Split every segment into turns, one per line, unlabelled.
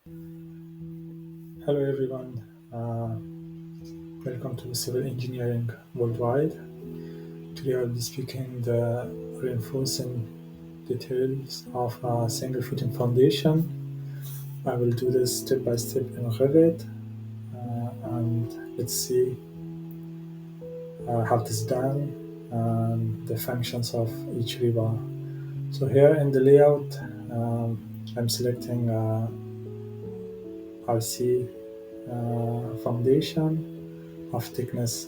Hello everyone, welcome to Civil Engineering Worldwide. Today I'll be speaking the reinforcing details of a single footing foundation. I will do this step by step in Revit, and let's see how it is done and the functions of each rebar. So here in the layout, I'm selecting RC foundation of thickness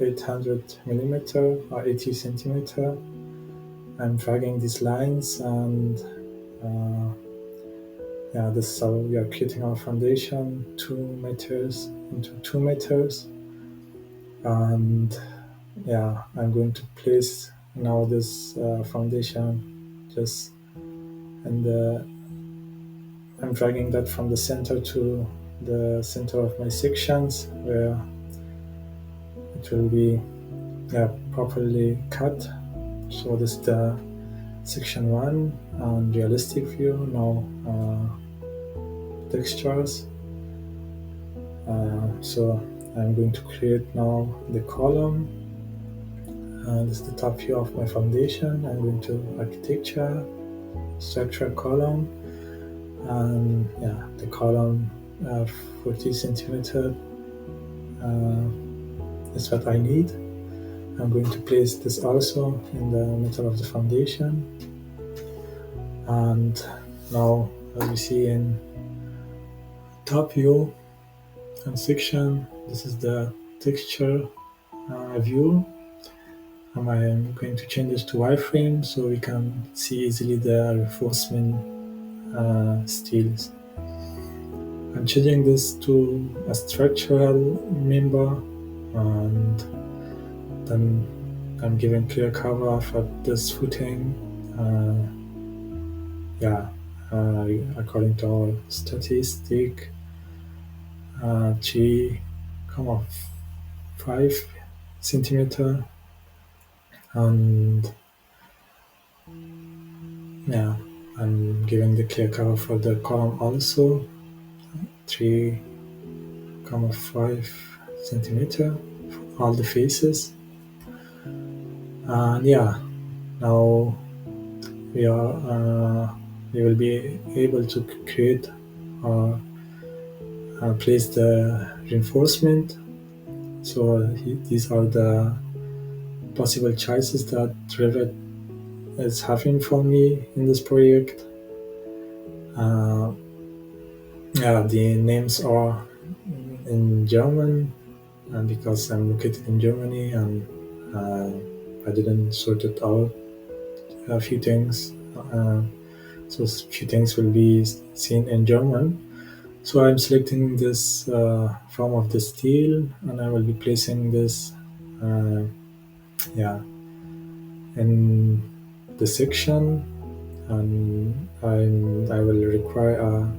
800 millimeter or 80 centimeter. I'm dragging these lines, and uh, yeah, this is how we are creating our foundation, 2 meters into 2 meters. And yeah, I'm going to place now this foundation just, and I'm dragging that from the center to the center of my sections where it will be, yeah, properly cut. So this is the section 1 on realistic view. Now textures. So I'm going to create now the column. This is the top view of my foundation. I'm going to architecture, structure column, and yeah, the column 40 centimeter is what I need. I'm going to place this also in the middle of the foundation. And now, as we see in top view and section, this is the texture view. And I'm going to change this to wireframe so we can see easily the reinforcement steels. I'm changing this to a structural member, and then I'm giving clear cover for this footing. Yeah, according to our statistic, 3,5 centimeter, and yeah, I'm giving the clear cover for the column also, 3,5 centimeter for all the faces. And yeah, now we will be able to create or place the reinforcement. So these are the possible choices that Revit is having for me in this project. Uh, yeah, the names are in German, and because I'm located in Germany, and I didn't sort it out a few things, so a few things will be seen in German. So I'm selecting this form of the steel, and I will be placing this, yeah, in the section, and I will require a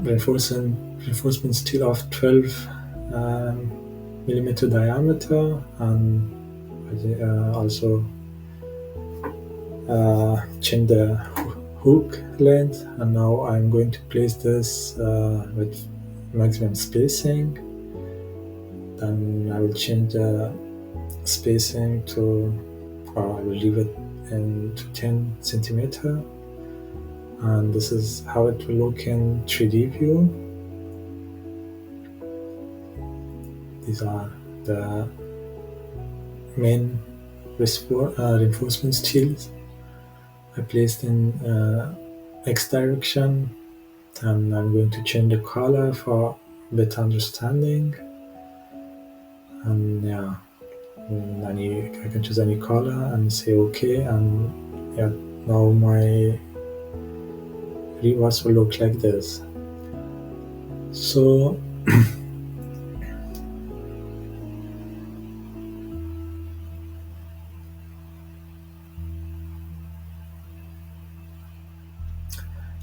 reinforcement steel of 12 um, millimeter diameter, and also change the hook length. And now I'm going to place this with maximum spacing. Then I will change the spacing to, or I will leave it to 10 centimeter. And this is how it will look in 3D view. These are the main reinforcement steels I placed in X direction, and I'm going to change the color for better understanding. And yeah, I can choose any color and say OK, and yeah, now my rebars will look like this. So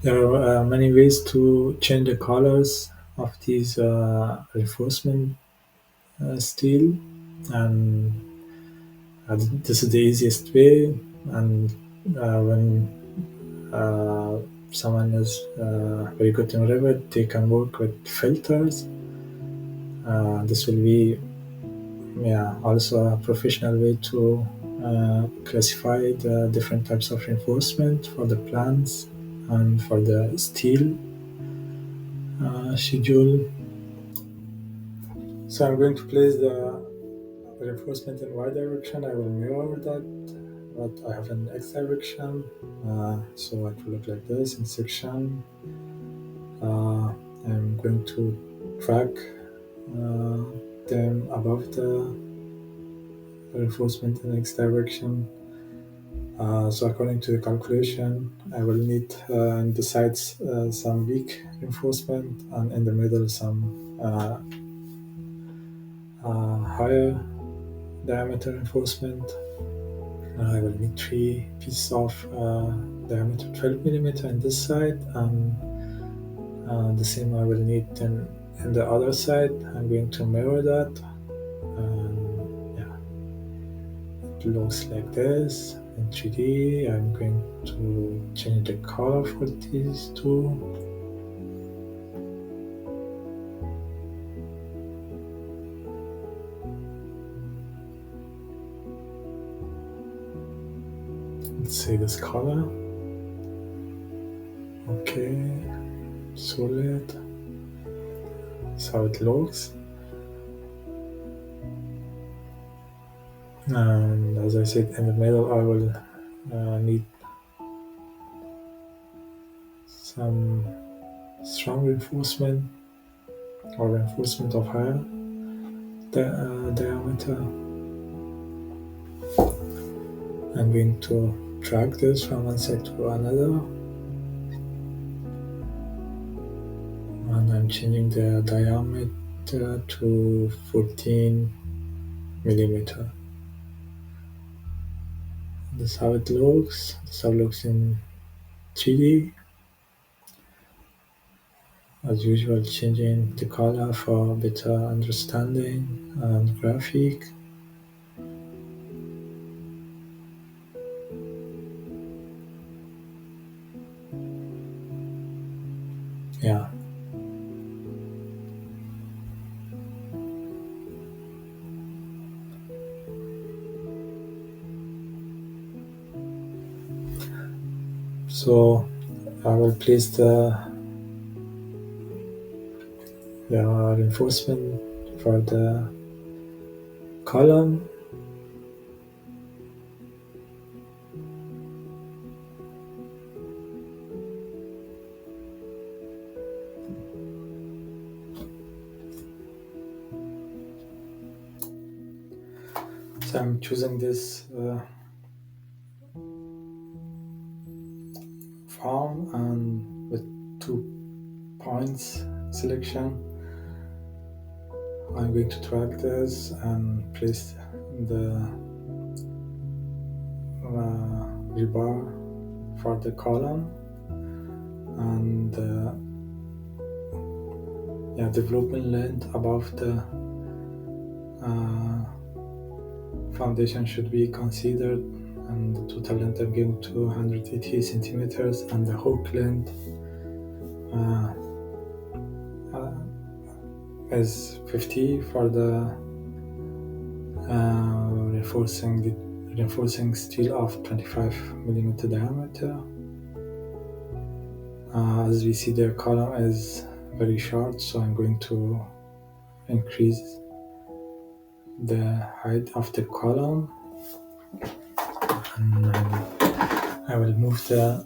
there are many ways to change the colors of these reinforcement steel, and this is the easiest way. And when someone is very good in Revit, they can work with filters. This will be also a professional way to classify the different types of reinforcement for the plans and for the steel schedule. So I'm going to place the reinforcement in Y direction. I will mirror that, but I have an X direction, so it will look like this in section. I'm going to track them above the reinforcement in X direction. So according to the calculation, I will need in the sides some weak reinforcement and in the middle some higher diameter reinforcement. I will need 3 pieces of diameter 12 millimeter in this side, and the same I will need in the other side. I'm going to mirror that. It looks like this in 3D. I'm going to change the color for these two. Let's see this color. Okay, solid. That's how it looks. And as I said, in the middle I will need some strong reinforcement or reinforcement of higher diameter. I'm going to drag this from one side to another, and I'm changing the diameter to 14 millimeter. This is how it looks. This is how it looks in 3D. As usual, changing the color for better understanding and graphic. Yeah. So I will place the reinforcement for the column. So I'm choosing this form and with 2 points selection. I'm going to track this and place the rebar for the column, and development length above the foundation should be considered, and the total length I'm going to 180 centimeters, and the hook length is 50 for the reinforcing steel of 25 millimeter diameter. As we see, the column is very short, so I'm going to increase the height of the column, and I will move the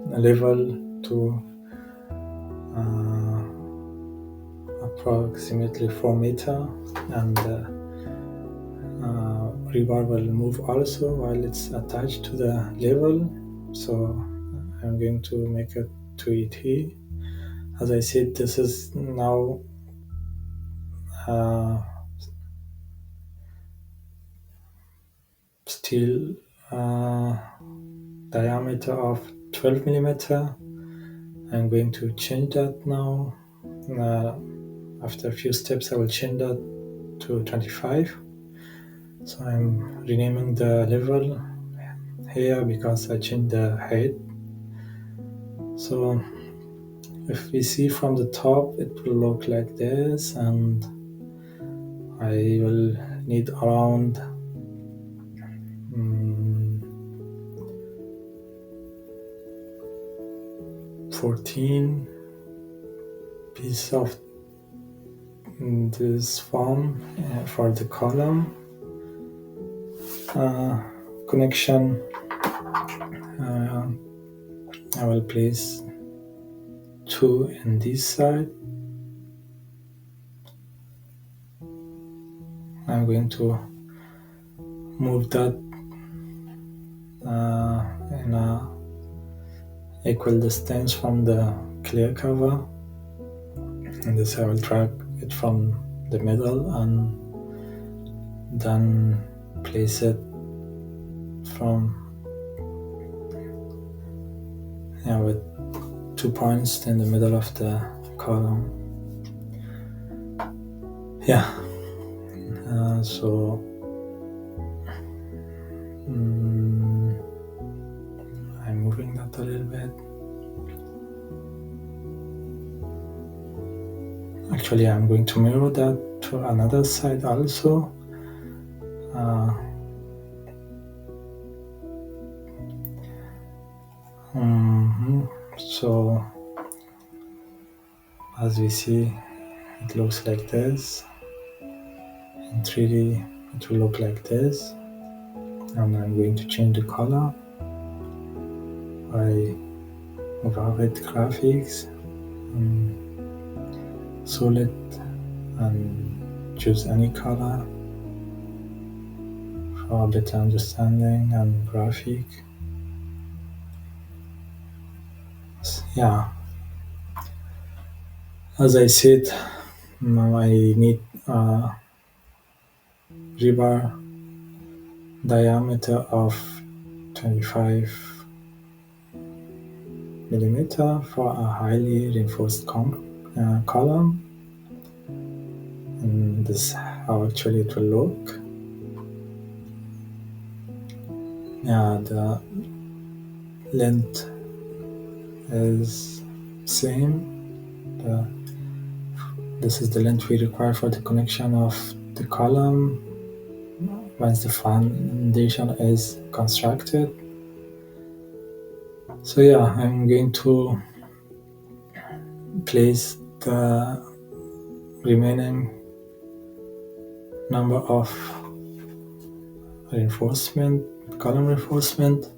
level to approximately 4 meter, and the rebar will move also while it's attached to the level. So I'm going to make it 280. As I said, this is now steel diameter of 12 millimeter. I'm going to change that now. After a few steps, I will change that to 25. So I'm renaming the level here because I changed the height. So if we see from the top, it will look like this, and I will need around 14 pieces of this foam for the column connection. I will place 2 in this side. I'm going to move that in a equal distance from the clear cover, and this I will drag it from the middle and then place it from with 2 points in the middle of the column. So I'm moving that a little bit. Actually, I'm going to mirror that to another side also. So as we see, it looks like this. In 3D, it will look like this. And I'm going to change the color by Revit graphics, solid, and choose any color for a better understanding and graphic. As I said, I need a rebar diameter of 25 millimeter for a highly reinforced column, and this is how actually it will look. The length is same. This is the length we require for the connection of the column once the foundation is constructed. So I'm going to place the remaining number of column reinforcement.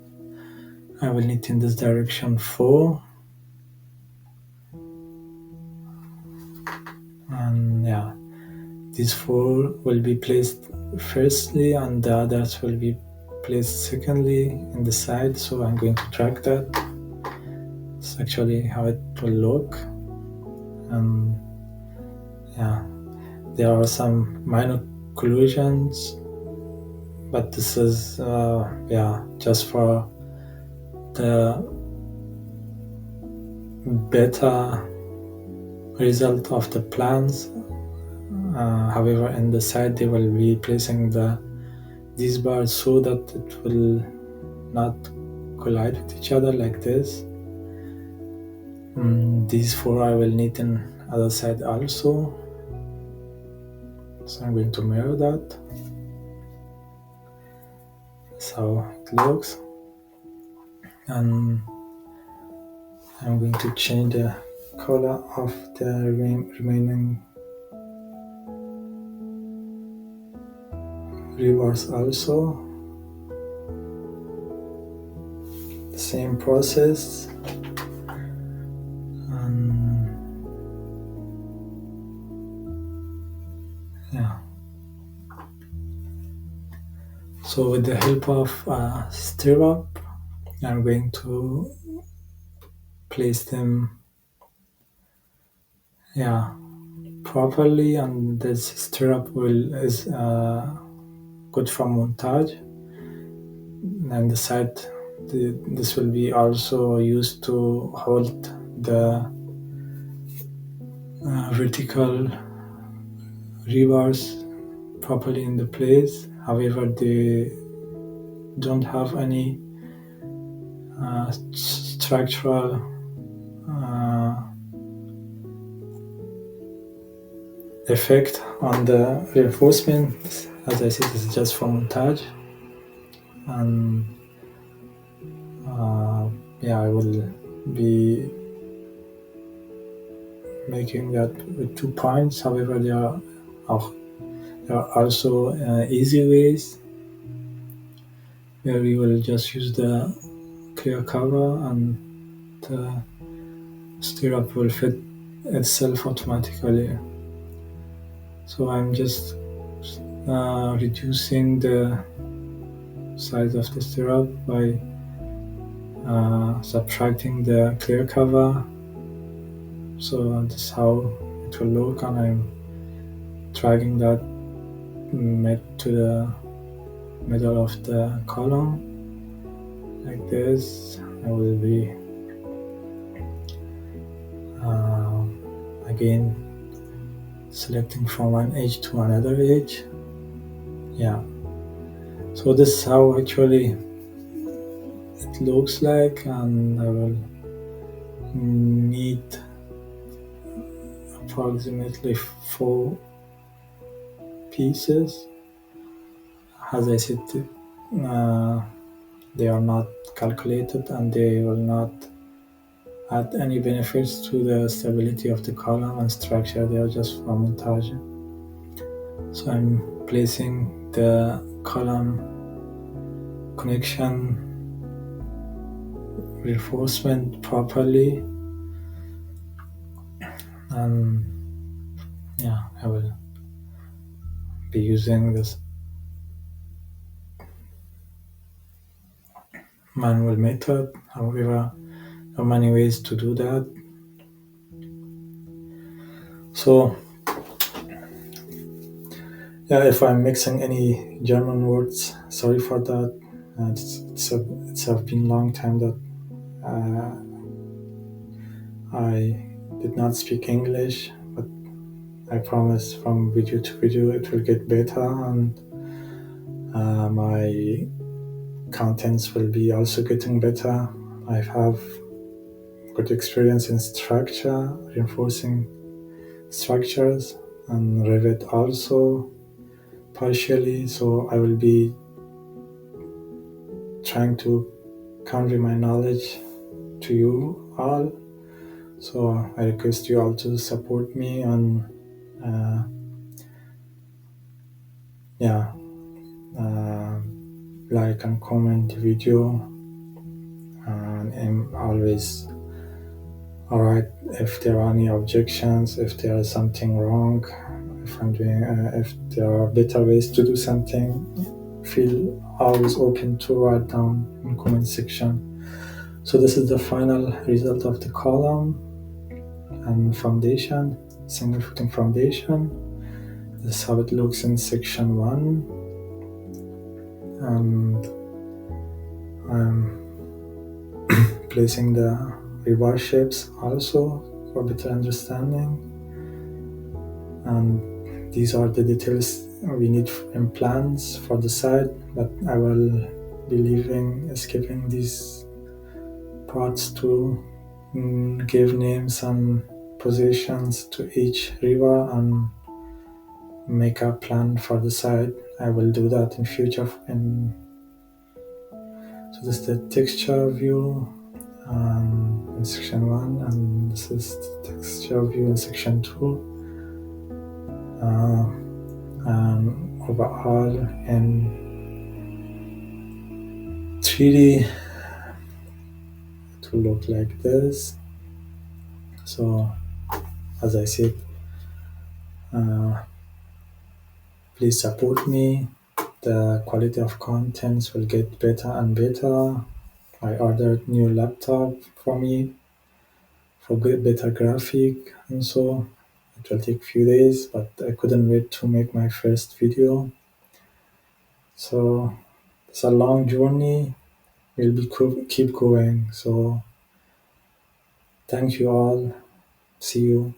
I will need in this direction 4, and these 4 will be placed firstly and the others will be placed secondly in the side. So I'm going to drag that. It's actually how it will look. And there are some minor collisions, but this is just for the better result of the plans. However, in the side they will be placing these bars so that it will not collide with each other like this. These 4 I will need in other side also, so I'm going to mirror that. That's how it looks, and I'm going to change the color of the remaining rebars also. The same process. So with the help of a stirrup, I'm going to place them properly, and this stirrup is good for montage. And the side, this will be also used to hold the vertical rebars properly in the place. However, they don't have any structural uh, effect on the reinforcement. As I said, it's just for montage, and yeah, I will be making that with 2 points. However, auch, there are also easy ways where we will just use the clear cover and the stirrup will fit itself automatically. So I'm just reducing the size of the stirrup by subtracting the clear cover. So this is how it will look, and I'm dragging that to the middle of the column like this. I will be again selecting from one edge to another edge. Yeah, so this is how actually it looks like, and I will need approximately 4 pieces. As I said, they are not calculated and they will not add any benefits to the stability of the column and structure. They are just for montage. So I'm placing the column connection reinforcement properly, and yeah, I will be using this manual method. However, there are many ways to do that. So yeah, if I'm mixing any German words, sorry for that. It's been a long time that I did not speak English, but I promise from video to video it will get better, and my contents will be also getting better. I have good experience in structure, reinforcing structures, and Revit also partially. So I will be trying to convey my knowledge to you all. So I request you all to support me and yeah, like and comment the video, and I'm always alright if there are any objections, if there is something wrong, if there are better ways to do something. Feel always open to write down in comment section. So this is the final result of the column and foundation, single footing foundation. This is how it looks in section 1, and I'm placing the rebar shapes also for better understanding, and these are the details we need in plans for the site, but I will be skipping these parts to give names and positions to each river and make a plan for the site. I will do that in future. So this is the texture view in section 1, and this is the texture view in section 2. And overall in 3D it will look like this. So as I said, please support me. The quality of contents will get better and better. I ordered new laptop for me for better graphic, and so it will take few days, but I couldn't wait to make my first video. So it's a long journey. We'll be keep going. So thank you all. See you.